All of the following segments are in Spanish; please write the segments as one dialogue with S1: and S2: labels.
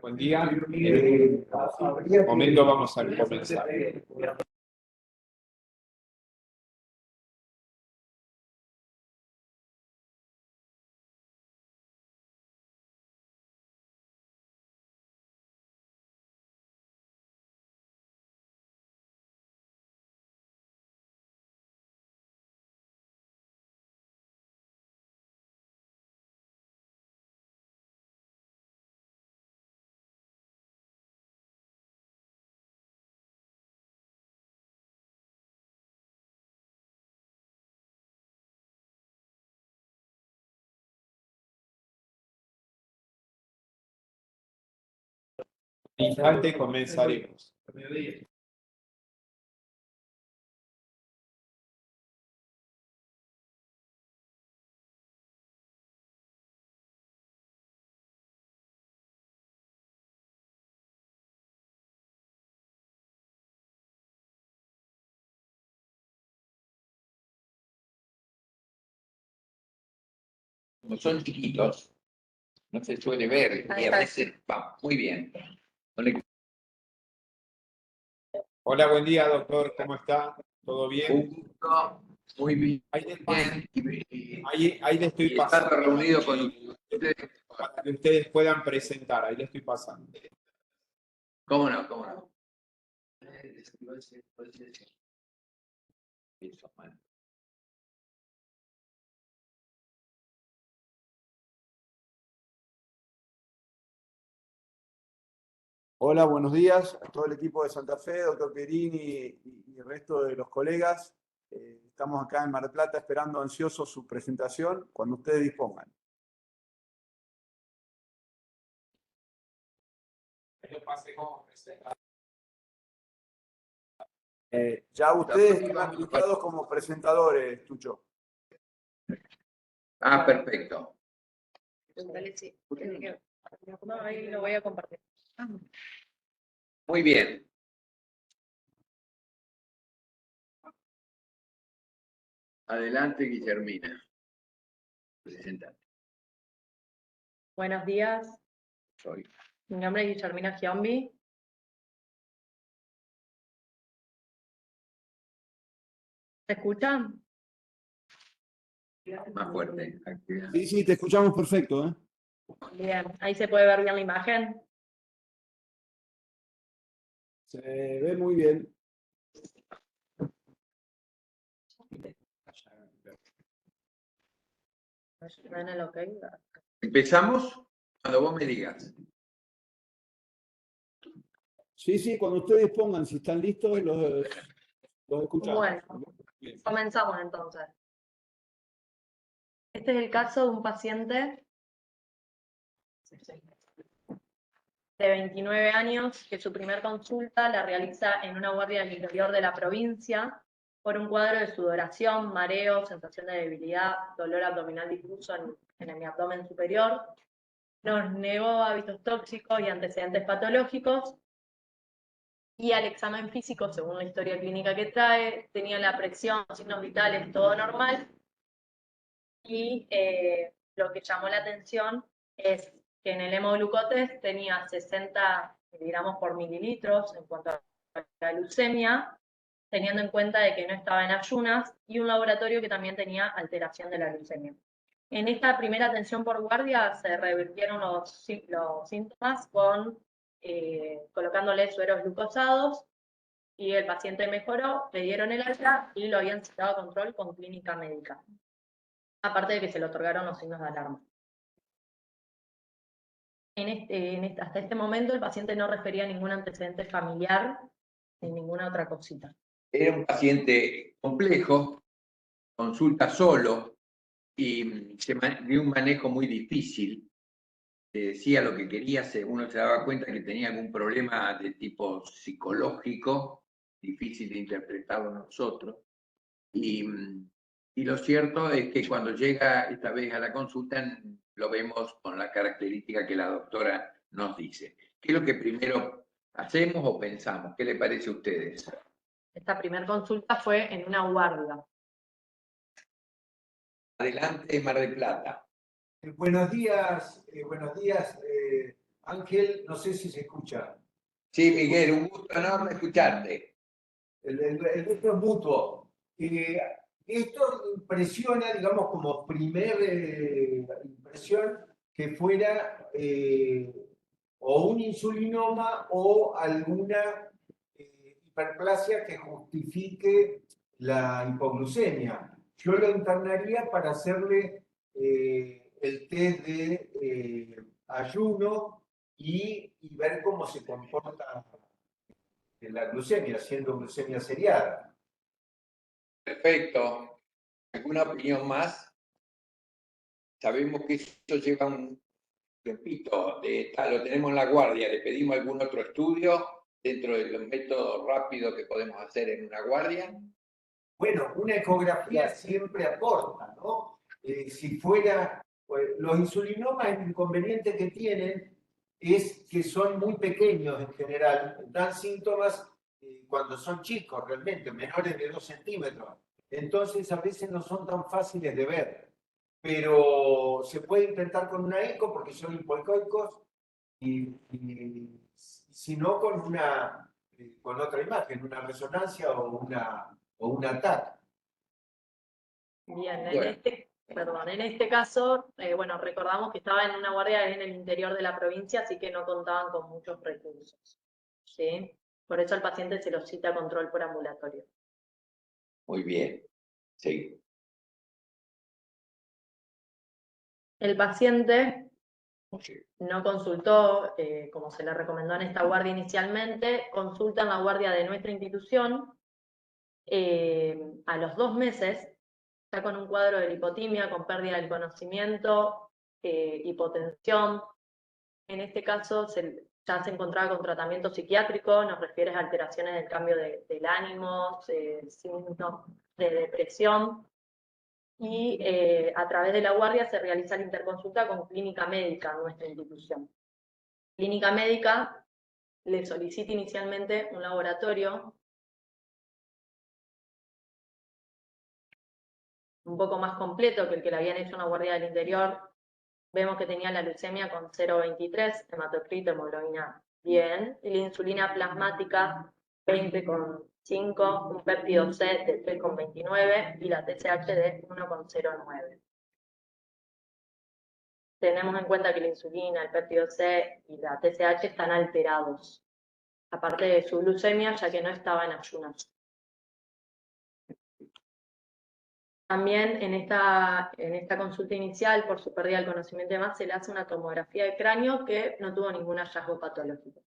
S1: Buen día. En un momento vamos a comenzar. Instante comenzaremos.
S2: Como son chiquitos, no se suele ver y a veces va muy bien.
S1: Hola, buen día, doctor. ¿Cómo está? ¿Todo bien?
S2: Un gusto, muy bien.
S1: Ahí le estoy
S2: Y estar
S1: pasando
S2: reunido con ustedes.
S1: para que ustedes puedan presentar. Ahí le estoy pasando.
S2: ¿Cómo no? ¿Cómo no? Eso, man.
S3: Hola, buenos días a todo el equipo de Santa Fe, doctor Pierini y el resto de los colegas. Estamos acá en Mar del Plata esperando ansiosos su presentación cuando ustedes dispongan. Ya ustedes están habilitados como presentadores, Tucho.
S2: Ah, perfecto.
S4: No, ahí lo voy a compartir.
S2: Muy bien. Adelante, Guillermina. Presentate.
S4: Buenos días,
S2: Soy.
S4: mi nombre es Guillermina Giombi. ¿Se escuchan?
S2: Más fuerte.
S3: Sí, te escuchamos perfecto.
S4: Bien, ahí se puede ver bien la imagen.
S3: Se ve muy bien.
S4: ¿Ven el ok?
S2: Empezamos cuando vos me digas.
S3: Sí, cuando ustedes dispongan, si están listos, los escuchamos.
S4: Bueno, comenzamos entonces. Este es el caso de un paciente de 29 años que su primer consulta la realiza en una guardia del interior de la provincia por un cuadro de sudoración, mareo, sensación de debilidad, dolor abdominal difuso en el abdomen superior. Nos negó hábitos tóxicos y antecedentes patológicos. Y al examen físico, según la historia clínica que trae, tenía la presión, signos vitales, todo normal. Y lo que llamó la atención es que en el hemoglucotest tenía 60 miligramos por mililitros en cuanto a la glucemia, teniendo en cuenta de que no estaba en ayunas, y un laboratorio que también tenía alteración de la glucemia. En esta primera atención por guardia se revirtieron los síntomas colocándole sueros glucosados, y el paciente mejoró, le dieron el alta y lo habían citado a control con clínica médica. Aparte de que se le otorgaron los signos de alarma. Hasta este momento el paciente no refería ningún antecedente familiar ni ninguna otra cosita.
S2: Era un paciente complejo, consulta solo y dio un manejo muy difícil. Decía lo que quería, uno se daba cuenta que tenía algún problema de tipo psicológico, difícil de interpretarlo nosotros. Y lo cierto es que cuando llega esta vez a la consulta lo vemos con la característica que la doctora nos dice. ¿Qué es lo que primero hacemos o pensamos? ¿Qué le parece a ustedes?
S4: Esta primera consulta fue en una guardia.
S2: Adelante, Mar del Plata.
S5: Buenos días Ángel, no sé si se escucha.
S2: Sí, Miguel, un gusto enorme escucharte.
S5: El gusto es mutuo. Esto impresiona, digamos, como primer impresión, que fuera o un insulinoma o alguna hiperplasia que justifique la hipoglucemia. Yo lo internaría para hacerle el test de ayuno y ver cómo se comporta la glucemia, siendo glucemia seriada.
S2: Perfecto. ¿Alguna opinión más? Sabemos que esto lleva un tiempito, lo tenemos en la guardia, le pedimos algún otro estudio dentro de los métodos rápidos que podemos hacer en una guardia.
S5: Bueno, una ecografía siempre aporta, ¿no? Si fuera, pues, los insulinomas, el inconveniente que tienen es que son muy pequeños en general, dan síntomas cuando son chicos realmente, menores de 2 centímetros. Entonces a veces no son tan fáciles de ver, pero se puede intentar con una eco porque son hipoecoicos y si no con otra imagen, una resonancia o una TAC.
S4: Bien,
S2: Bueno.
S4: en este caso, bueno, recordamos que estaba en una guardia en el interior de la provincia, así que no contaban con muchos recursos, ¿sí? Por eso al paciente se lo cita a control por ambulatorio.
S2: Muy bien. Sí.
S4: El paciente no consultó, como se le recomendó en esta guardia inicialmente, consulta en la guardia de nuestra institución. A los 2 meses está con un cuadro de lipotimia, con pérdida del conocimiento, hipotensión. En este caso ya se encontraba con tratamiento psiquiátrico, nos refiere a alteraciones del cambio del ánimo, síntomas de depresión. Y a través de la guardia se realiza la interconsulta con clínica médica en nuestra institución. Clínica médica le solicita inicialmente un laboratorio un poco más completo que el que le habían hecho en la guardia del interior. Vemos que tenía la leucemia con 0,23, hematocrito, hemoglobina bien, y la insulina plasmática 20,5, un péptido C de 3,29 y la TSH de 1,09. Tenemos en cuenta que la insulina, el péptido C y la TSH están alterados, aparte de su glucemia, ya que no estaba en ayunas. También en esta consulta inicial, por su pérdida del conocimiento y demás, se le hace una tomografía de cráneo que no tuvo ningún hallazgo patológico.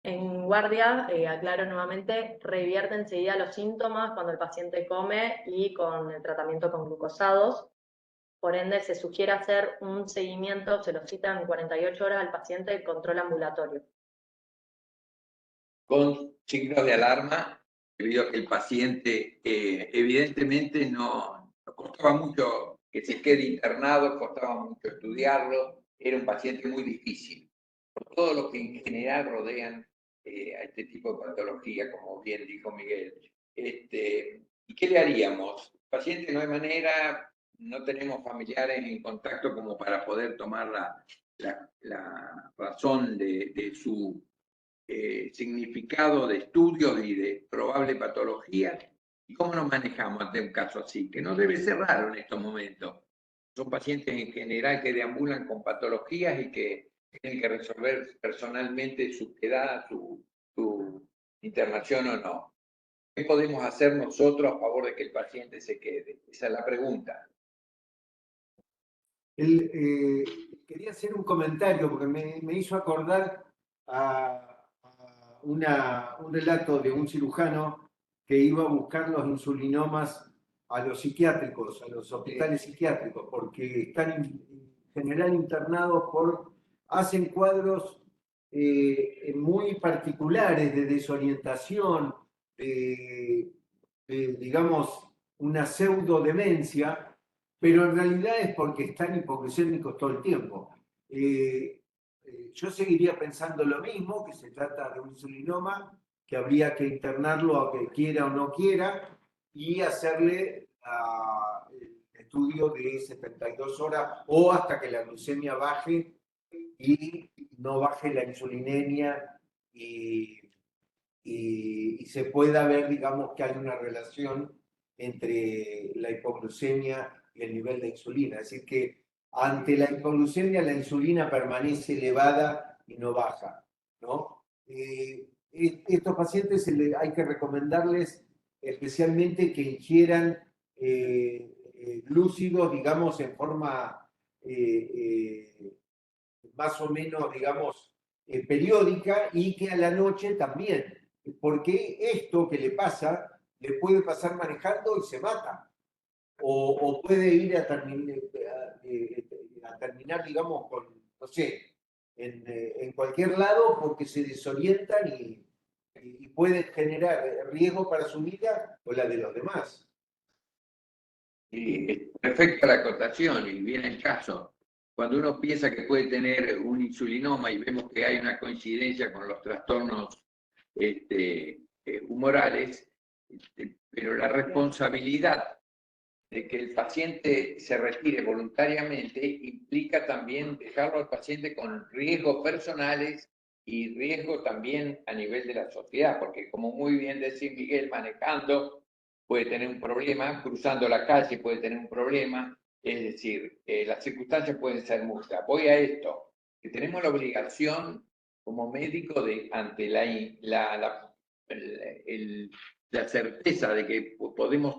S4: En guardia, aclaro nuevamente, revierte enseguida los síntomas cuando el paciente come y con el tratamiento con glucosados. Por ende, se sugiere hacer un seguimiento, se lo cita en 48 horas al paciente de control ambulatorio.
S2: Con signos de alarma, debido a que el paciente evidentemente no costaba mucho que se quede internado, costaba mucho estudiarlo, era un paciente muy difícil, por todo lo que en general rodean a este tipo de patología, como bien dijo Miguel. ¿Y qué le haríamos? El paciente no hay manera, no tenemos familiares en contacto como para poder tomar la razón de su significado de estudios y de probable patología. ¿Y cómo nos manejamos ante un caso así? Que no debe ser raro en estos momentos. Son pacientes en general que deambulan con patologías y que tienen que resolver personalmente su quedada, su internación o no. ¿Qué podemos hacer nosotros a favor de que el paciente se quede? Esa es la pregunta.
S5: Quería hacer un comentario porque me hizo acordar a un relato de un cirujano que iba a buscar los insulinomas a los psiquiátricos, a los hospitales psiquiátricos, porque están en general internados hacen cuadros muy particulares de desorientación, digamos, una pseudodemencia, pero en realidad es porque están hipoglucémicos todo el tiempo. Yo seguiría pensando lo mismo, que se trata de un insulinoma, que habría que internarlo a que quiera o no quiera, y hacerle el estudio de 72 horas o hasta que la glucemia baje y no baje la insulinemia y se pueda ver, digamos, que hay una relación entre la hipoglucemia y el nivel de insulina. Es decir, que ante la hipoglucemia la insulina permanece elevada y no baja, ¿no? Estos pacientes hay que recomendarles especialmente que ingieran glúcidos, digamos, en forma más o menos, digamos, periódica y que a la noche también, porque esto que le pasa, le puede pasar manejando y se mata, o puede ir a terminar, digamos, con, no sé, en cualquier lado porque se desorientan y pueden generar riesgo para su vida o la de los demás.
S2: Y es perfecta la acotación y viene el caso. Cuando uno piensa que puede tener un insulinoma y vemos que hay una coincidencia con los trastornos humorales, pero la responsabilidad de que el paciente se retire voluntariamente implica también dejarlo al paciente con riesgos personales y riesgo también a nivel de la sociedad, porque como muy bien decía Miguel, manejando puede tener un problema, cruzando la calle puede tener un problema, es decir, las circunstancias pueden ser muchas. Voy a esto, que tenemos la obligación como médico de, ante la certeza de que podemos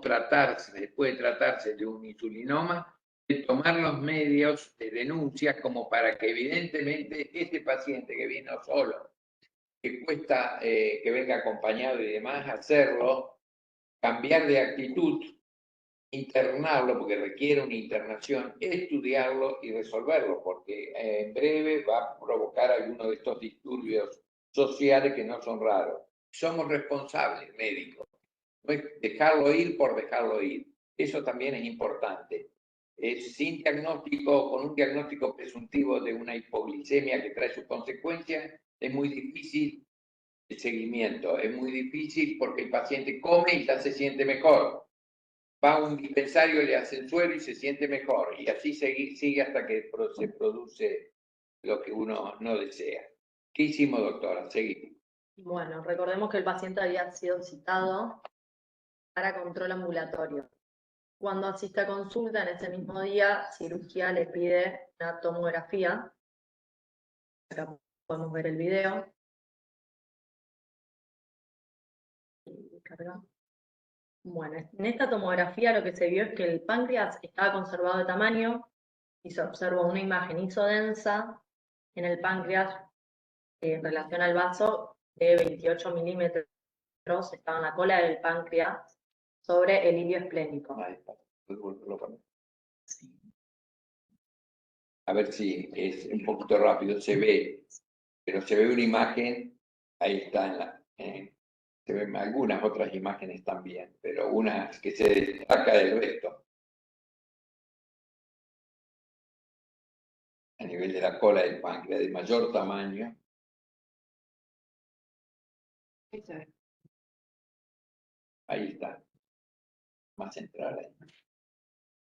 S2: puede tratarse de un insulinoma, de tomar los medios de denuncia como para que evidentemente este paciente que vino solo, que cuesta que venga acompañado y demás, hacerlo, cambiar de actitud, internarlo porque requiere una internación, estudiarlo y resolverlo, porque en breve va a provocar alguno de estos disturbios sociales que no son raros. Somos responsables médicos, no es dejarlo ir por dejarlo ir. Eso también es importante. Sin diagnóstico, con un diagnóstico presuntivo de una hipoglicemia que trae sus consecuencias, es muy difícil el seguimiento, es muy difícil porque el paciente come y ya se siente mejor. Va a un dispensario, le hacen suero y se siente mejor. Y así sigue hasta que se produce lo que uno no desea. ¿Qué hicimos, doctora? Seguimos.
S4: Bueno, recordemos que el paciente había sido citado para control ambulatorio. Cuando asiste a consulta, en ese mismo día, cirugía le pide una tomografía. Acá podemos ver el video. Bueno, en esta tomografía lo que se vio es que el páncreas estaba conservado de tamaño y se observó una imagen isodensa en el páncreas en relación al vaso de 28 milímetros, estaba en la cola del páncreas sobre el hilio esplénico.
S2: A ver si es un poquito rápido, se ve, pero se ve una imagen, ahí está, se ven algunas otras imágenes también, pero una que se destaca del resto. A nivel de la cola del páncreas, de mayor tamaño. Ahí está. Más central ahí.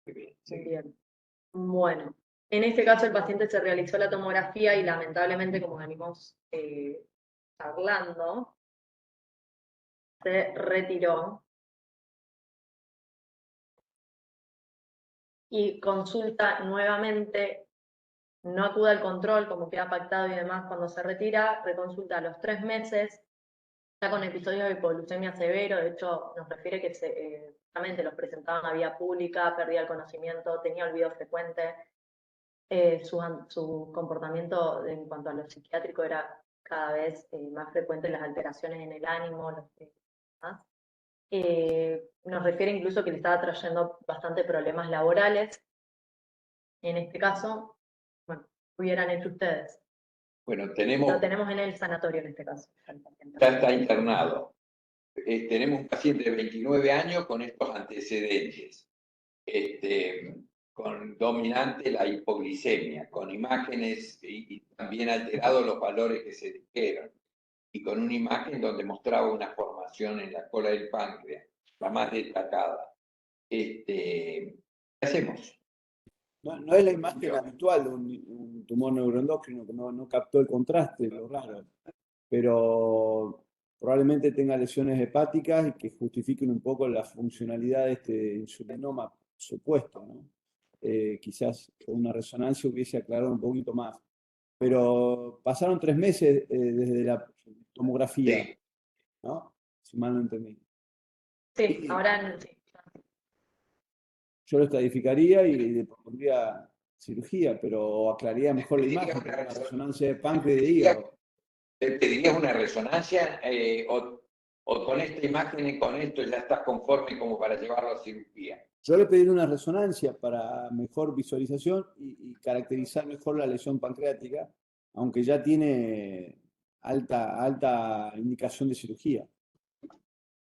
S2: Muy bien,
S4: Muy bien. Bueno, en este caso el paciente se realizó la tomografía y lamentablemente, como venimos hablando, se retiró y consulta nuevamente, no acude al control como queda pactado y demás cuando se retira, reconsulta a los 3 meses, está con episodios de hipoglucemia severo, de hecho nos refiere que justamente los presentaban a vía pública, perdía el conocimiento, tenía olvido frecuente, su comportamiento en cuanto a lo psiquiátrico era cada vez más frecuente, las alteraciones en el ánimo, demás. Nos refiere incluso que le estaba trayendo bastante problemas laborales. En este caso, bueno, hubieran hecho ustedes.
S2: Bueno,
S4: Lo
S2: tenemos,
S4: tenemos en el sanatorio en este caso.
S2: ya está internado. Tenemos un paciente de 29 años con estos antecedentes. Con dominante la hipoglicemia, con imágenes y también alterados los valores que se dijeron, y con una imagen donde mostraba una formación en la cola del páncreas, la más destacada. ¿Qué hacemos?
S3: No es la imagen habitual de un tumor neuroendocrino que no captó el contraste, lo raro. Pero probablemente tenga lesiones hepáticas y que justifiquen un poco la funcionalidad de este insulinoma supuesto, ¿no? Quizás con una resonancia hubiese aclarado un poquito más. Pero pasaron 3 meses desde la tomografía,
S2: Sí.
S3: ¿no? Si mal no entendí.
S4: Sí, ahora sí.
S3: Yo lo estadificaría y le propondría cirugía, pero aclararía mejor la
S2: Pediría
S3: imagen,
S2: una
S3: con una
S2: resonancia.
S3: resonancia de páncreas y de hígado.
S2: ¿Te pedirías una resonancia o con esta imagen y con esto ya estás conforme como para llevarlo a cirugía?
S3: Yo le pediría una resonancia para mejor visualización y caracterizar mejor la lesión pancreática, aunque ya tiene alta indicación de cirugía.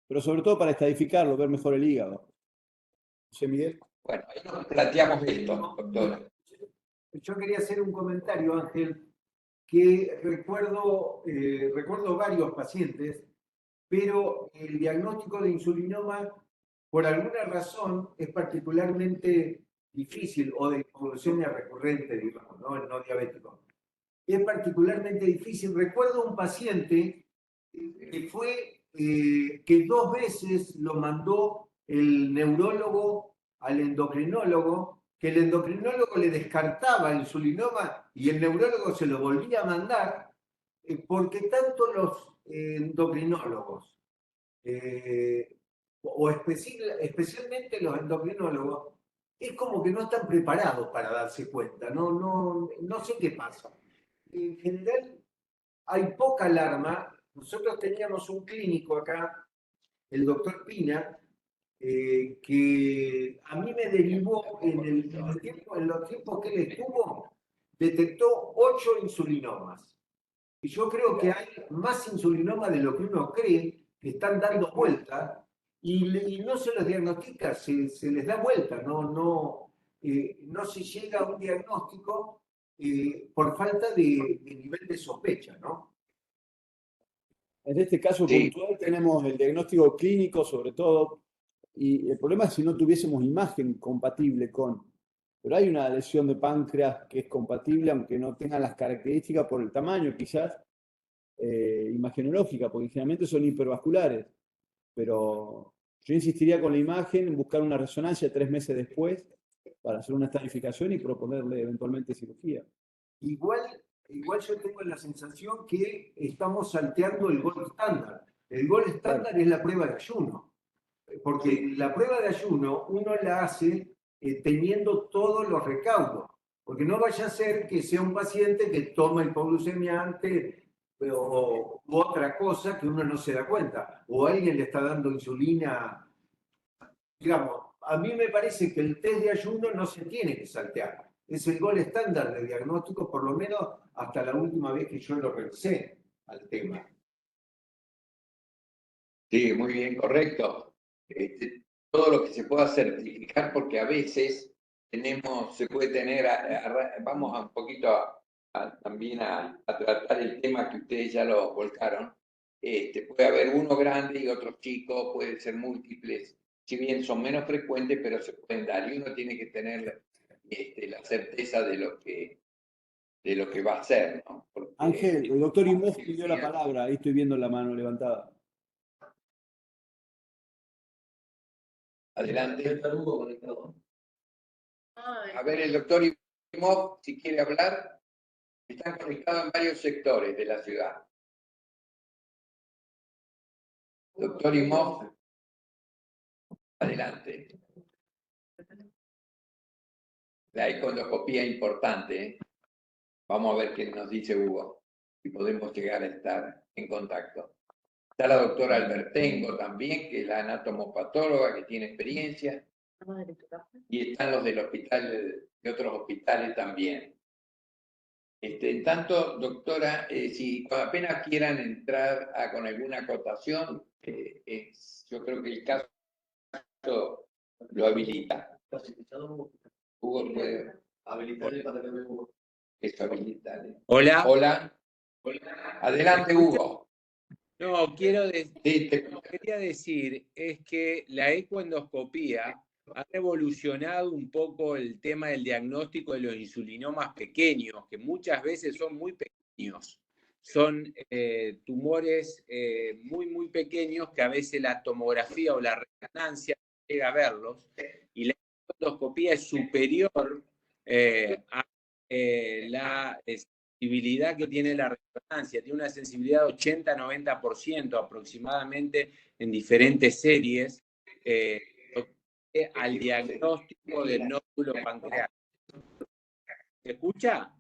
S3: Pero sobre todo para estadificarlo, ver mejor el hígado. ¿Sí, Miguel?
S2: Bueno, ahí nos planteamos esto, doctora.
S5: Yo quería hacer un comentario, Ángel, que recuerdo varios pacientes, pero el diagnóstico de insulinoma, por alguna razón, es particularmente difícil, o de hipoglucemia recurrente, digamos, no diabético. Es particularmente difícil. Recuerdo un paciente que 2 veces lo mandó el neurólogo al endocrinólogo, que el endocrinólogo le descartaba el insulinoma y el neurólogo se lo volvía a mandar, porque tanto los endocrinólogos, o especialmente los endocrinólogos, es como que no están preparados para darse cuenta, no sé qué pasa. En general hay poca alarma. Nosotros teníamos un clínico acá, el doctor Pina, que a mí me derivó en los tiempos que él estuvo, detectó 8 insulinomas. Y yo creo que hay más insulinomas de lo que uno cree, que están dando vueltas, y no se los diagnostica, se les da vuelta, no se llega a un diagnóstico por falta de nivel de sospecha, ¿no?
S3: En este caso
S2: Sí.
S3: puntual tenemos el diagnóstico clínico sobre todo, y el problema es si no tuviésemos imagen compatible con. Pero hay una lesión de páncreas que es compatible, aunque no tenga las características por el tamaño, quizás imagenológica, porque generalmente son hipervasculares. Pero yo insistiría con la imagen en buscar una resonancia 3 meses después para hacer una estadificación y proponerle eventualmente cirugía.
S5: Igual yo tengo la sensación que estamos salteando el gold estándar. El gold estándar es la prueba de ayuno, porque la prueba de ayuno uno la hace teniendo todos los recaudos, porque no vaya a ser que sea un paciente que toma hipoglucemiante u otra cosa que uno no se da cuenta, o alguien le está dando insulina. Digamos, a mí me parece que el test de ayuno no se tiene que saltear. Es el gol estándar de diagnóstico, por lo menos hasta la última vez que yo lo revisé al tema.
S2: Sí, muy bien, correcto. Todo lo que se pueda certificar, porque a veces se puede tener, vamos a un poquito también a tratar el tema que ustedes ya lo volcaron. Puede haber uno grande y otro chico, pueden ser múltiples, si bien son menos frecuentes, pero se pueden dar, y uno tiene que tener la certeza de lo que va a hacer, ¿no? Porque,
S3: Ángel, el doctor Imhoff pidió la palabra, ahí estoy viendo la mano levantada.
S2: Adelante. A ver, el doctor Imhoff, si quiere hablar, están conectados en varios sectores de la ciudad. Doctor Imhoff, adelante. La econdoscopía es importante, ¿eh? Vamos a ver qué nos dice Hugo, si podemos llegar a estar en contacto. Está la doctora Albertengo también, que es la anatomopatóloga, que tiene experiencia. Y están los del hospital, de otros hospitales también. En tanto, doctora, si apenas quieran entrar con alguna acotación, yo creo que el caso lo habilita. Hugo puede habilitarle para que Hugo. Eso, habilitarle.
S1: Hola.
S2: Hola. Adelante, Hugo.
S1: No,
S2: Sí,
S1: quería decir es que la ecoendoscopía
S6: ha revolucionado un poco el tema del diagnóstico de los insulinomas pequeños, que muchas veces son muy pequeños. Son tumores muy pequeños que a veces la tomografía o la resonancia no llega a verlos, y la endoscopía es superior a la sensibilidad que tiene la resonancia. Tiene una sensibilidad de 80-90% aproximadamente en diferentes series al diagnóstico del nódulo pancreático. ¿Se escucha?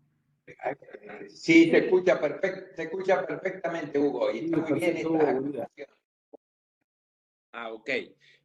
S2: Sí, te escucha perfectamente, Hugo, y está muy bien esta aclaración.
S6: Ok.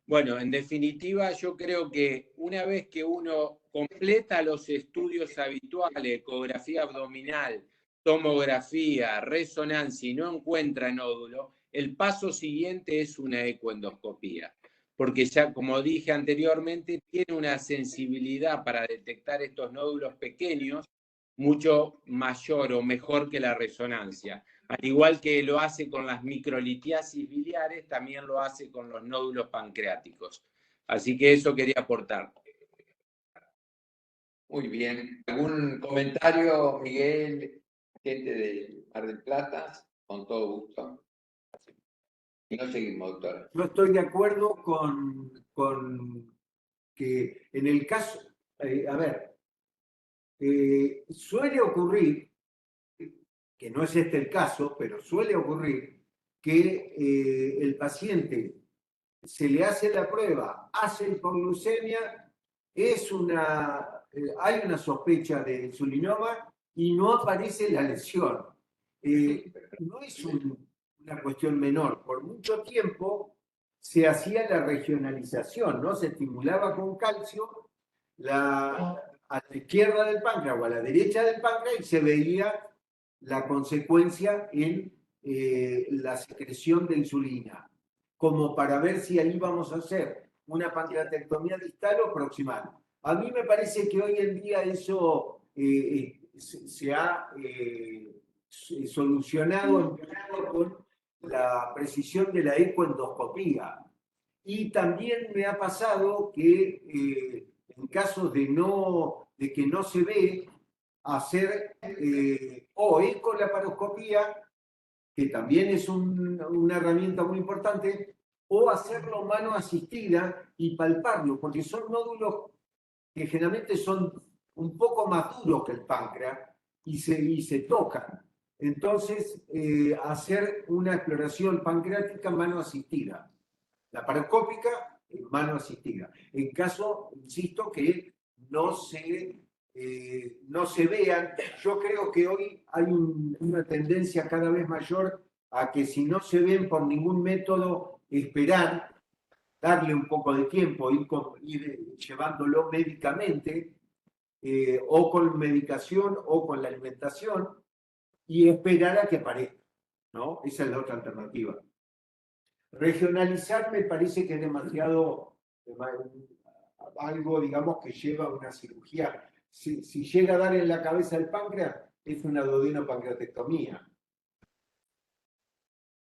S6: Bueno, en definitiva, yo creo que una vez que uno completa los estudios habituales, ecografía abdominal, tomografía, resonancia, y no encuentra nódulo, el paso siguiente es una ecoendoscopía, porque ya, como dije anteriormente, tiene una sensibilidad para detectar estos nódulos pequeños mucho mayor o mejor que la resonancia. Al igual que lo hace con las microlitiasis biliares, también lo hace con los nódulos pancreáticos. Así que eso quería aportar.
S2: Muy bien. ¿Algún comentario, Miguel, gente de Mar del Plata? Con todo gusto. Y no seguimos, doctora.
S5: Yo estoy de acuerdo con que en el caso, suele ocurrir, que no es este el caso, pero suele ocurrir que el paciente se le hace la prueba, hace hipoglucemia, hay una sospecha de insulinoma y no aparece la lesión. No es una cuestión menor. Por mucho tiempo se hacía la regionalización, ¿no? Se estimulaba con calcio a la izquierda del páncreas o a la derecha del páncreas y se veía la consecuencia en la secreción de insulina, como para ver si ahí vamos a hacer una pancreatectomía distal o proximal. A mí me parece que hoy en día eso se ha solucionado con la precisión de la ecoendoscopía. Y también me ha pasado que en casos de que no se ve, hacer o ecolaparoscopía, que también es una herramienta muy importante, o hacerlo mano asistida y palparlo, porque son nódulos que generalmente son un poco más duros que el páncreas y se tocan. Entonces, hacer una exploración pancreática mano asistida. La paroscópica, mano asistida. En caso, insisto, que no se vean, yo creo que hoy hay una tendencia cada vez mayor a que si no se ven por ningún método, esperar, darle un poco de tiempo, ir llevándolo médicamente, o con medicación o con la alimentación, y esperar a que aparezca, ¿no? Esa es la otra alternativa. Regionalizar me parece que es demasiado algo, digamos, que lleva a una cirugía. Si llega a dar en la cabeza el páncreas, es una duodenopancreatectomía.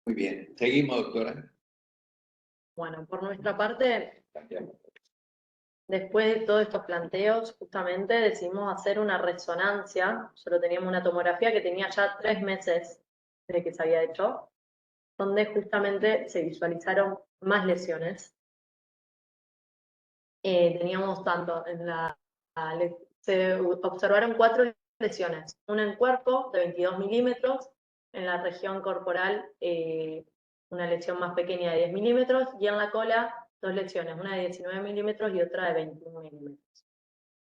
S2: Muy bien. Seguimos, doctora.
S4: Bueno, por nuestra parte, después de todos estos planteos, justamente decidimos hacer una resonancia. Solo teníamos una tomografía que tenía ya 3 meses desde que se había hecho, donde justamente se visualizaron más lesiones. Teníamos tanto se observaron 4 lesiones, una en cuerpo de 22 milímetros, en la región corporal una lesión más pequeña de 10 milímetros, y en la cola 2 lesiones, una de 19 milímetros y otra de 21 milímetros.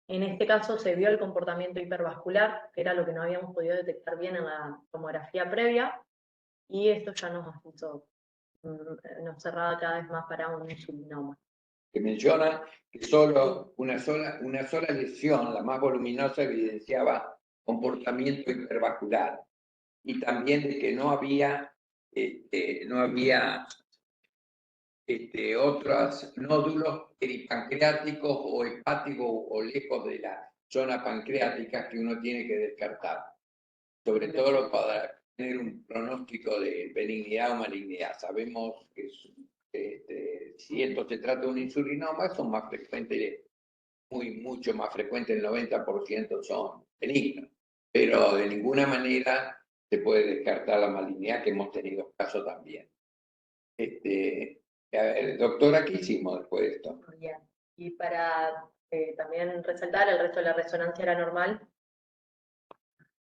S4: En este caso se vio el comportamiento hipervascular, que era lo que no habíamos podido detectar bien en la tomografía previa, y esto ya nos cerraba cada vez más para un insulinoma.
S2: Que menciona que solo una sola lesión, la más voluminosa, evidenciaba comportamiento hipervascular, y también de que no había otros nódulos peripancreáticos o hepáticos o lejos de la zona pancreática que uno tiene que descartar, sobre todo para tener un pronóstico de benignidad o malignidad. Sabemos que si esto se trata de un insulinoma, son más frecuentes, mucho más frecuentes, el 90% son benignos, pero de ninguna manera se puede descartar la malignidad, que hemos tenido casos también. A ver, doctora, ¿qué hicimos después de esto?
S4: Bien. Y para también resaltar, el resto de la resonancia era normal.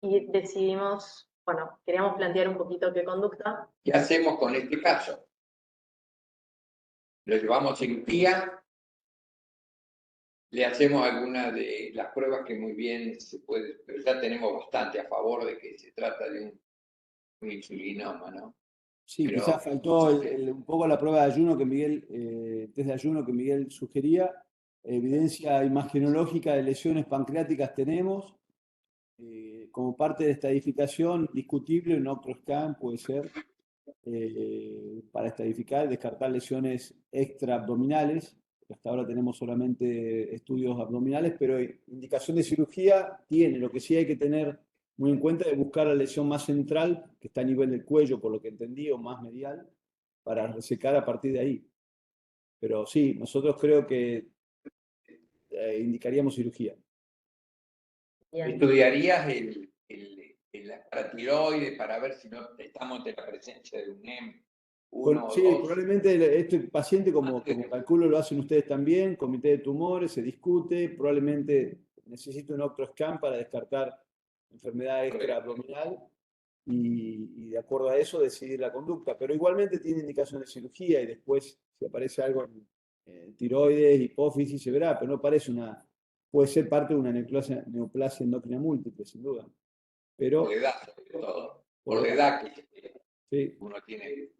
S4: Y decidimos, bueno, queríamos plantear un poquito qué conducta.
S2: ¿Qué hacemos con este caso? ¿Lo llevamos a cirugía? ¿Le hacemos alguna de las pruebas que muy bien se puede, pero ya tenemos bastante a favor de que se trata de un insulinoma, ¿no?
S3: Sí,
S2: Pero-
S3: quizás faltó un poco la prueba de ayuno que Miguel, test de ayuno que Miguel sugería. Evidencia imagenológica de lesiones pancreáticas tenemos. Como parte de estadificación, discutible, un octoscan puede ser para estadificar, descartar lesiones extraabdominales. Hasta ahora tenemos solamente estudios abdominales, pero indicación de cirugía tiene. Lo que sí hay que tener muy en cuenta es buscar la lesión más central, que está a nivel del cuello, por lo que entendí, o más medial, para resecar a partir de ahí. Pero sí, nosotros creo que indicaríamos cirugía.
S4: Bien.
S2: ¿Estudiarías la paratiroide para ver si no estamos ante la presencia de un NEM1 o
S3: Sí,
S2: 2?
S3: probablemente este paciente, como calculo lo hacen ustedes también, comité de tumores, se discute, probablemente necesite un octoscan para descartar enfermedad extraabdominal y de acuerdo a eso decidir la conducta. Pero igualmente tiene indicación de cirugía y después si aparece algo en tiroides, hipófisis, se verá, pero no parece puede ser parte de una neoplasia endocrina múltiple, sin duda. Pero,
S2: Por edad, sobre todo.
S3: Por
S2: Por
S3: edad.
S2: edad que
S3: sí,
S2: uno tiene.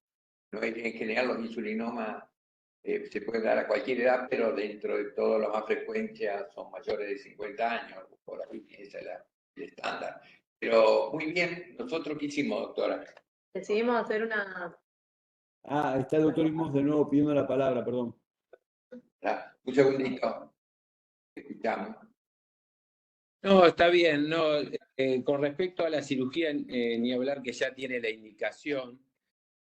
S2: No es, en general los insulinomas se pueden dar a cualquier edad, pero dentro de todo la más frecuencia son mayores de 50 años, por ahí ese es el estándar. Pero muy bien, nosotros qué hicimos, doctora.
S4: Decidimos hacer una...
S3: está el doctor Imos de nuevo pidiendo la palabra, perdón.
S2: Un segundito, escuchamos.
S6: No, está bien. No, con respecto a la cirugía, ni hablar que ya tiene la indicación,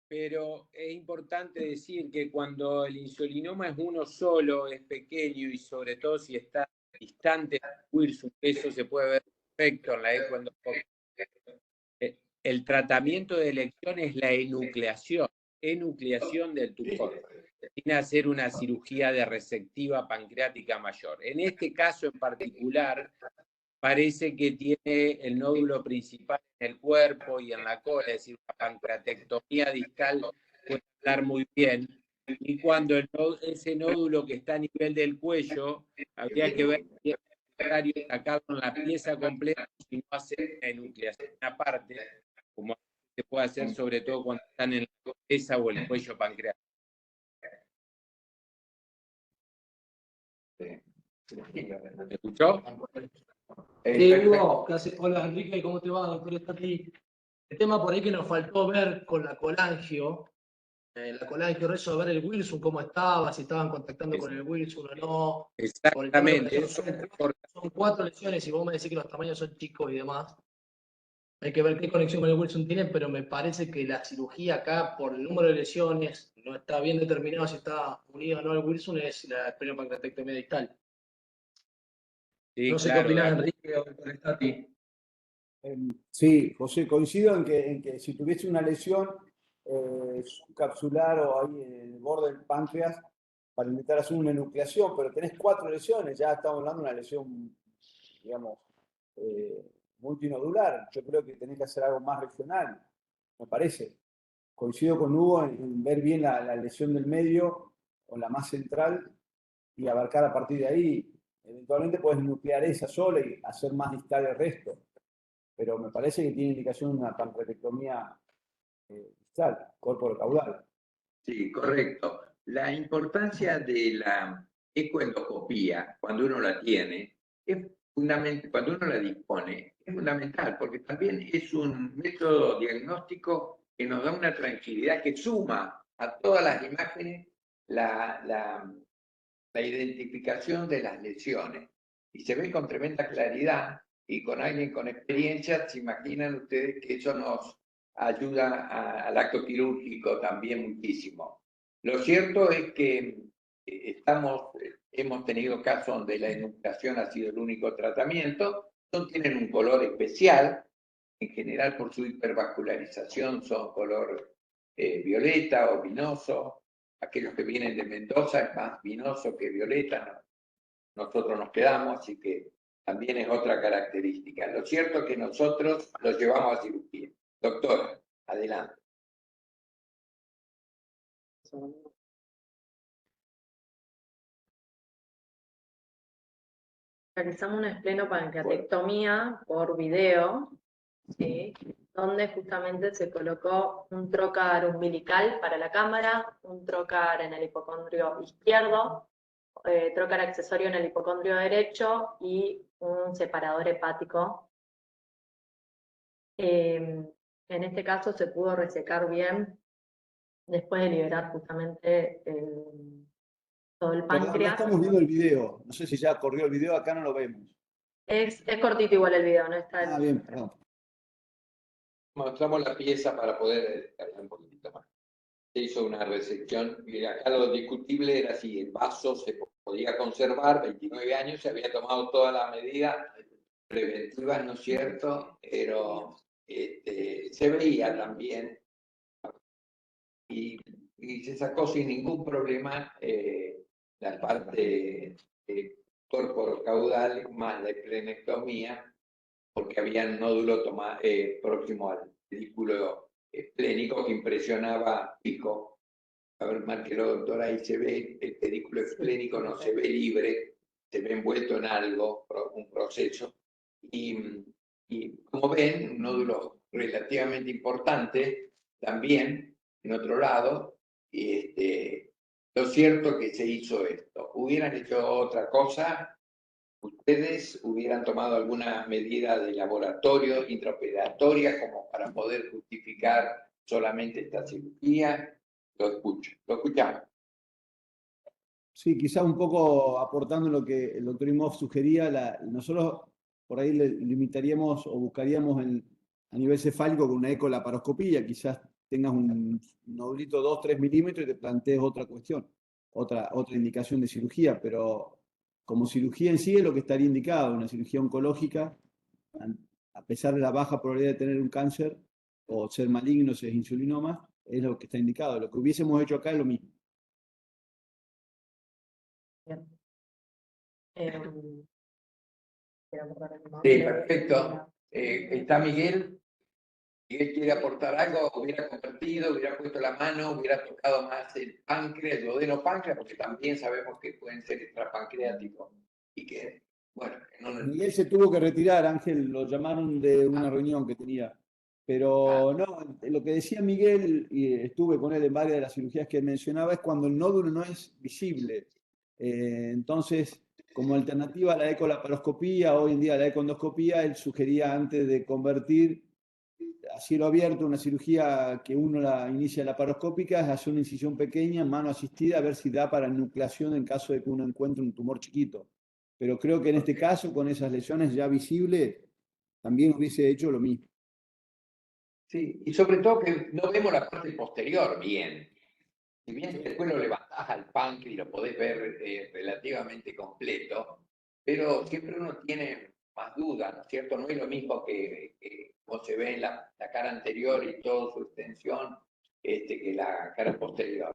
S6: pero es importante decir que cuando el insulinoma es uno solo, es pequeño y sobre todo si está distante del Wilson, eso se puede ver perfecto en la ecoendoscopia. El tratamiento de elección es la enucleación del tumor, sin hacer una cirugía de resectiva pancreática mayor. En este caso en particular, parece que tiene el nódulo principal en el cuerpo y en la cola, es decir, una pancreatectomía distal puede estar muy bien. Y cuando ese nódulo que está a nivel del cuello, habría que ver si es necesario sacarlo en la pieza completa, si no hacer una enucleación aparte, como se puede hacer sobre todo cuando están en la cabeza o el cuello pancreático. ¿Me escuchó?
S7: Sí, Hugo, ¿qué haces? Hola Enrique, ¿cómo te va, doctor Estati? El tema por ahí que nos faltó ver con la colangio rezo ver el Wilson, cómo estaba, si estaban contactando con el Wilson o no.
S6: Exactamente.
S7: Son 4 lesiones y vos me decís que los tamaños son chicos y demás. Hay que ver qué conexión con el Wilson tienen, pero me parece que la cirugía acá, por el número de lesiones, no está bien determinado si está unido o no al Wilson, es la esperiopancreatectomía distal.
S6: Sí,
S7: No sé
S6: claro,
S7: qué opinás,
S6: Dani.
S7: Enrique o doctor Estati.
S3: Sí, José, coincido en que si tuviese una lesión subcapsular o ahí en el borde del páncreas, para intentar hacer una enucleación, pero tenés 4 lesiones, ya estamos hablando de una lesión, digamos, multinodular. Yo creo que tenés que hacer algo más regional, me parece. Coincido con Hugo en ver bien la lesión del medio o la más central y abarcar a partir de ahí. Eventualmente puedes nuclear esa sola y hacer más distal el resto. Pero me parece que tiene indicación de una pancreatectomía distal, corporo caudal.
S2: Sí, correcto. La importancia de la ecoendoscopía, cuando uno la tiene, es fundamental, cuando uno la dispone, es fundamental, porque también es un método diagnóstico que nos da una tranquilidad que suma a todas las imágenes la identificación de las lesiones. Y se ve con tremenda claridad y con alguien con experiencia, se imaginan ustedes que eso nos ayuda al acto quirúrgico también muchísimo. Lo cierto es que hemos tenido casos donde la enucleación ha sido el único tratamiento, tienen un color especial, en general por su hipervascularización son color violeta o vinoso. Aquellos que vienen de Mendoza es más vinoso que violeta, nosotros nos quedamos, así que también es otra característica. Lo cierto es que nosotros los llevamos a cirugía. Doctora, adelante.
S4: Realizamos una esplenopancreatectomía por video, ¿sí? Donde justamente se colocó un trocar umbilical para la cámara, un trocar en el hipocondrio izquierdo, trocar accesorio en el hipocondrio derecho y un separador hepático. En este caso se pudo resecar bien después de liberar justamente todo el
S3: Perdón, no
S4: páncreas.
S3: estamos viendo el video. No sé si ya corrió el video, acá no lo vemos.
S4: Es cortito igual el video, no está.
S3: Bien, perdón.
S2: Mostramos la pieza para poder cargar un poquitito más. Se hizo una resección y acá lo discutible era si el vaso se podía conservar, 29 años, se había tomado toda la medida preventiva, ¿no es cierto? Pero se veía también y se sacó sin ningún problema la parte corporocaudal más la esplenectomía, porque había un nódulo próximo al pedículo esplénico que impresionaba pico. A ver, márquelo, doctora, ahí se ve, el pedículo esplénico no se ve libre, se ve envuelto en algo, un proceso. Y como ven, un nódulo relativamente importante, también, en otro lado, lo cierto que se hizo esto. ¿Hubieran hecho otra cosa? ¿Ustedes hubieran tomado alguna medida de laboratorio intraoperatoria como para poder justificar solamente esta cirugía? Lo escuchamos.
S3: Sí, quizá un poco aportando lo que el doctor Imhoff sugería, nosotros por ahí le limitaríamos o buscaríamos a nivel cefálico con una ecolaparoscopía, quizás tengas un nodulito 2-3 milímetros y te plantees otra cuestión, otra indicación de cirugía, pero como cirugía en sí es lo que estaría indicado, una cirugía oncológica, a pesar de la baja probabilidad de tener un cáncer o ser maligno si es insulinoma, es lo que está indicado. Lo que hubiésemos hecho acá es lo mismo.
S2: Sí, perfecto. ¿Está Miguel? Miguel quiere aportar algo, hubiera convertido, hubiera puesto la mano, hubiera tocado más el páncreas, el duodenopáncreas, porque también sabemos que pueden ser extrapancreáticos y que, bueno, que no nos...
S3: Miguel se tuvo que retirar, Ángel, lo llamaron de una reunión que tenía. Pero no, lo que decía Miguel, y estuve con él en varias de las cirugías que mencionaba, es cuando el nódulo no es visible. Entonces, como alternativa a la ecolaparoscopía, hoy en día la econdoscopía, él sugería antes de convertir a cielo abierto una cirugía que uno la inicia laparoscópica, es hacer una incisión pequeña, mano asistida, a ver si da para nucleación en caso de que uno encuentre un tumor chiquito. Pero creo que en este caso, con esas lesiones ya visibles, también hubiese hecho lo mismo.
S2: Sí, y sobre todo que no vemos la parte posterior bien. Si bien después lo levantás al páncreas y lo podés ver relativamente completo, pero siempre uno tiene más dudas, ¿no es cierto? No es lo mismo que como se ve en la cara anterior y toda su extensión que la cara posterior.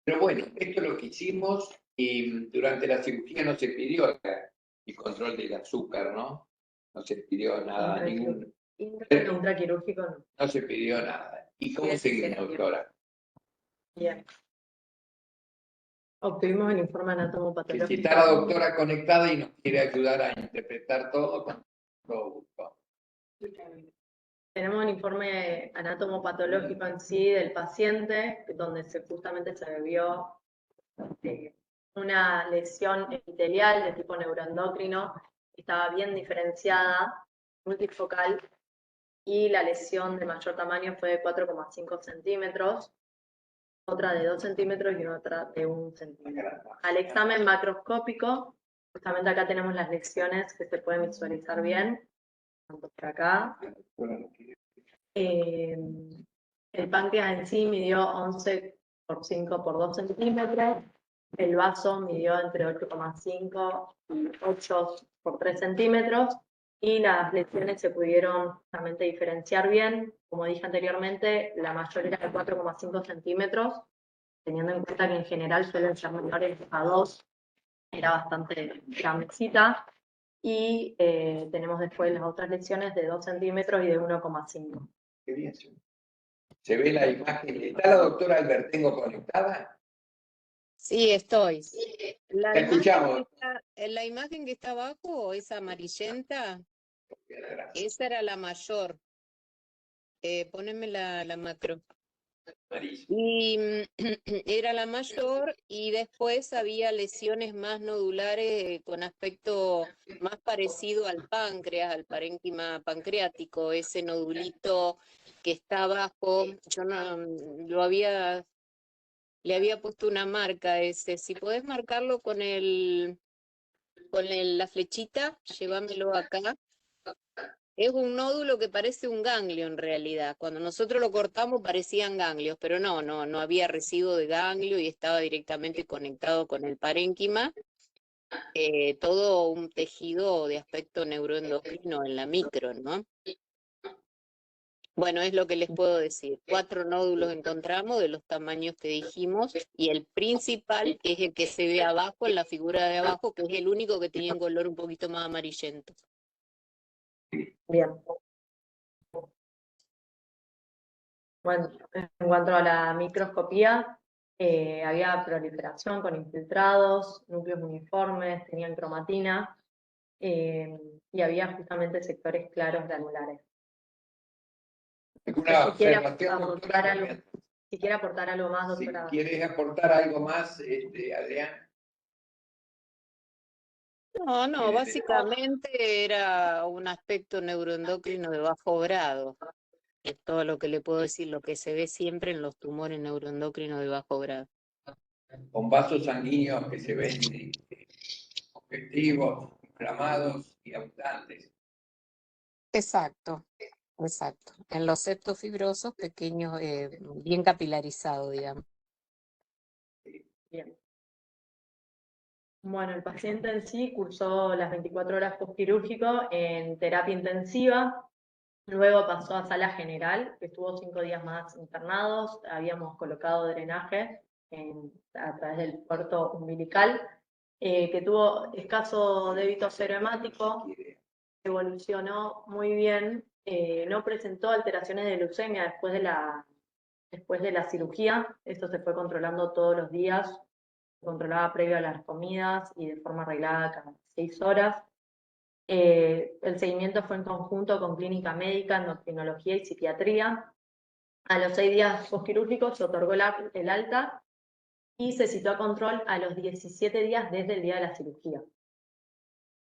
S2: Pero bueno, esto es lo que hicimos y durante la cirugía no se pidió el control del azúcar, ¿no? No se pidió nada, ningún...
S4: Intraquirúrgico no.
S2: No se pidió nada. ¿Y cómo seguimos, doctora?
S4: Bien. Obtuvimos el informe
S2: Si
S4: anatomopatológico.
S2: está la doctora conectada y nos quiere ayudar a interpretar todo, con todo gusto.
S4: Tenemos el informe anatomopatológico en sí del paciente, donde justamente se vio una lesión epitelial de tipo neuroendocrino, estaba bien diferenciada, multifocal, y la lesión de mayor tamaño fue de 4,5 centímetros, otra de 2 centímetros y otra de 1 centímetro. Al examen macroscópico, justamente acá tenemos las lesiones que se pueden visualizar bien, tanto por acá. El páncreas en sí midió 11 por 5 por 2 centímetros. El vaso midió entre 8,5 y 8 por 3 centímetros. Y las lesiones se pudieron justamente diferenciar bien. Como dije anteriormente, la mayor era de 4,5 centímetros, teniendo en cuenta que en general suelen ser menores a 2, era bastante grandecita. Y tenemos después las otras lesiones de 2 centímetros y de 1,5.
S2: Qué bien. Se ve la imagen. ¿Está la doctora Albertengo conectada?
S8: Sí, estoy. La
S2: Te
S8: imagen
S2: escuchamos.
S8: la imagen que está abajo, esa amarillenta, esa era la mayor. Poneme la macro. Y era la mayor y después había lesiones más nodulares con aspecto más parecido al páncreas, al parénquima pancreático, ese nodulito que está abajo. Yo no lo había, le había puesto una marca ese. Si podés marcarlo con la flechita, llévamelo acá. Es un nódulo que parece un ganglio en realidad. Cuando nosotros lo cortamos parecían ganglios, pero no había residuo de ganglio y estaba directamente conectado con el parénquima. Todo un tejido de aspecto neuroendocrino en la micro, ¿no? Bueno, es lo que les puedo decir. 4 nódulos encontramos de los tamaños que dijimos y el principal es el que se ve abajo, en la figura de abajo, que es el único que tenía un color un poquito más amarillento.
S4: Bien. Bueno, en cuanto a la microscopía, había proliferación con infiltrados, núcleos uniformes, tenían cromatina y había justamente sectores claros granulares.
S2: ¿Alguna
S4: Si quiere
S2: observación,
S4: aportar
S2: doctora?
S4: algo, si quiere aportar algo más,
S2: Si
S4: doctora.
S2: quieres aportar algo más, Adrián.
S8: No, básicamente era un aspecto neuroendocrino de bajo grado. Es todo lo que le puedo decir, lo que se ve siempre en los tumores neuroendocrinos de bajo grado.
S2: Con vasos sanguíneos que se ven congestivos, inflamados y abundantes.
S8: Exacto. En los septos fibrosos pequeños, bien capilarizados, digamos.
S4: Bien. Bueno, el paciente en sí cursó las 24 horas postquirúrgico en terapia intensiva, luego pasó a sala general, que estuvo 5 días más internados, habíamos colocado drenaje a través del puerto umbilical, que tuvo escaso débito ceremático, evolucionó muy bien, no presentó alteraciones de leucemia después de la cirugía, esto se fue controlando todos los días, se controlaba previo a las comidas y de forma arreglada cada 6 horas. El seguimiento fue en conjunto con clínica médica, endocrinología y psiquiatría. A los 6 días postquirúrgicos se otorgó el alta y se citó a control a los 17 días desde el día de la cirugía.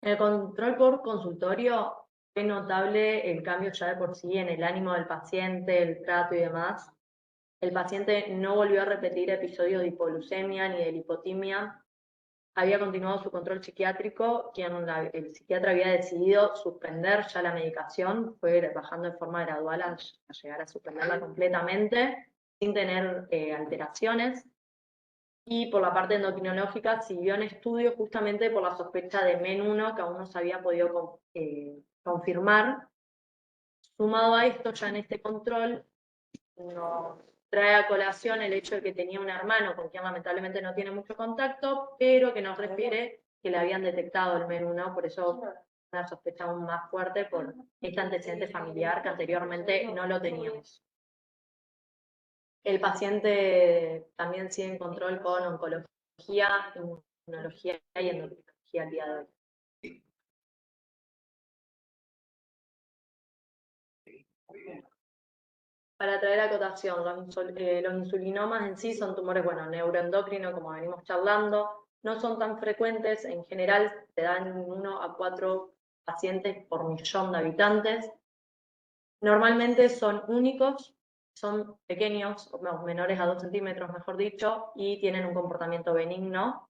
S4: En el control por consultorio fue notable el cambio ya de por sí en el ánimo del paciente, el trato y demás. El paciente no volvió a repetir episodios de hipoglucemia ni de lipotimia. Había continuado su control psiquiátrico, el psiquiatra había decidido suspender ya la medicación, fue bajando de forma gradual a llegar a suspenderla completamente, sin tener alteraciones. Y por la parte endocrinológica siguió en estudio justamente por la sospecha de MEN1 que aún no se había podido confirmar. Sumado a esto, ya en este control nos trae a colación el hecho de que tenía un hermano con quien lamentablemente no tiene mucho contacto, pero que nos refiere que le habían detectado el MEN1, por eso una sospecha aún más fuerte por este antecedente familiar que anteriormente no lo teníamos. El paciente también sigue en control con oncología, inmunología y endocrinología al día de hoy. Para traer acotación, los insulinomas en sí son tumores, neuroendocrinos, como venimos charlando, no son tan frecuentes, en general se dan 1 a 4 pacientes por millón de habitantes. Normalmente son únicos, son pequeños, menores a 2 centímetros, mejor dicho, y tienen un comportamiento benigno,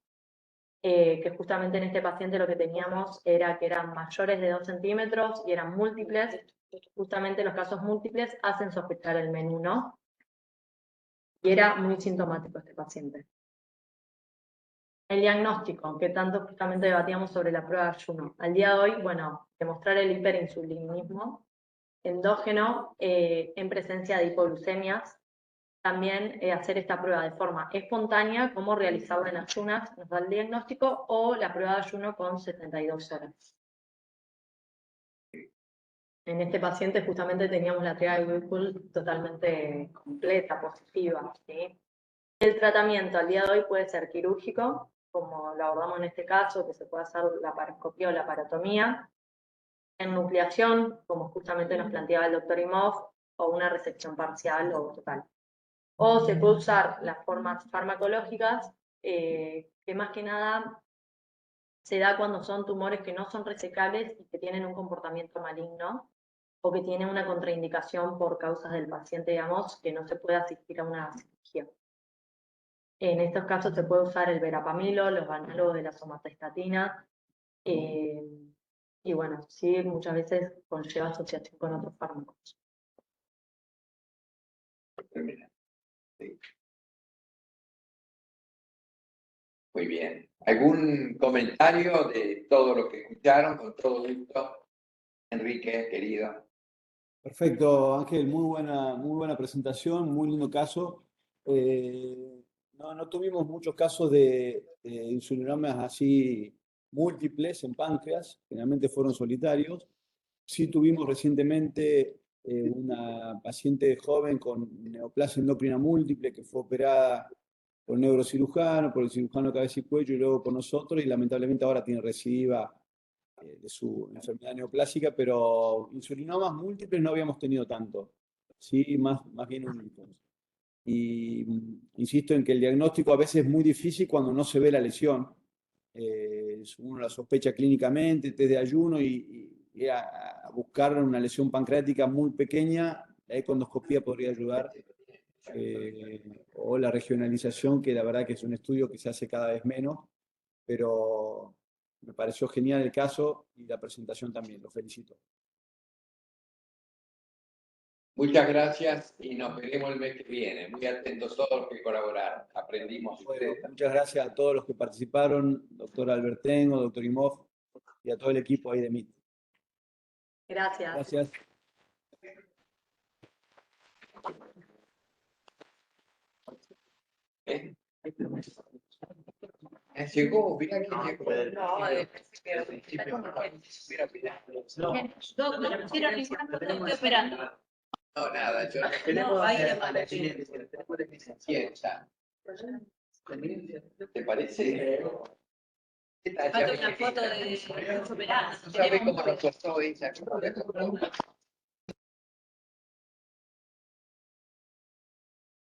S4: que justamente en este paciente lo que teníamos era que eran mayores de 2 centímetros y eran múltiples. Justamente los casos múltiples hacen sospechar el MEN1. y era muy sintomático este paciente. El diagnóstico, que tanto justamente debatíamos sobre la prueba de ayuno. Al día de hoy, bueno, demostrar el hiperinsulinismo endógeno en presencia de hipoglucemias. También hacer esta prueba de forma espontánea, como realizarla en ayunas, nos da el diagnóstico, o la prueba de ayuno con 72 horas. En este paciente justamente teníamos la triada de Whipple totalmente completa, positiva, ¿sí? El tratamiento al día de hoy puede ser quirúrgico, como lo abordamos en este caso, que se puede hacer la laparoscopía o la laparotomía, en nucleación, como justamente nos planteaba el doctor Imhoff, o una resección parcial o total. O se puede usar las formas farmacológicas, que más que nada se da cuando son tumores que no son resecables y que tienen un comportamiento maligno, o que tienen una contraindicación por causas del paciente, digamos, que no se puede asistir a una cirugía. En estos casos se puede usar el verapamilo, los análogos de la somatostatina, y bueno, sí, muchas veces conlleva asociación con otros fármacos.
S2: Sí. Muy bien. ¿Algún comentario de todo lo que escucharon? Con todo gusto. Enrique, querido.
S3: Perfecto, Ángel, muy buena presentación, muy lindo caso. No tuvimos muchos casos de insulinomas así múltiples en páncreas, generalmente fueron solitarios. Sí tuvimos recientemente una paciente joven con neoplasia endocrina múltiple que fue operada por el neurocirujano, por el cirujano de cabeza y cuello y luego por nosotros, y lamentablemente ahora tiene recidiva de su enfermedad neoplásica, pero insulinomas múltiples no habíamos tenido tanto, sí, más bien únicos. Y insisto en que el diagnóstico a veces es muy difícil cuando no se ve la lesión. Uno la sospecha clínicamente, test de ayuno y a buscar una lesión pancreática muy pequeña, la econdoscopía podría ayudar, o la regionalización, que la verdad que es un estudio que se hace cada vez menos, pero me pareció genial el caso y la presentación también, lo felicito.
S2: Muchas gracias y nos veremos el mes que viene. Muy atentos todos los que colaboraron. Aprendimos.
S3: Bueno, muchas gracias a todos los que participaron, doctor Albertengo, doctor Imhoff y a todo el equipo ahí de MIT.
S4: Gracias.
S3: Gracias.
S2: Llegó, mirá quién llegó.
S4: No,
S2: No, nada, yo piensa. ¿Te parece? ¿Qué tal? Ya ves cómo nos costó ella.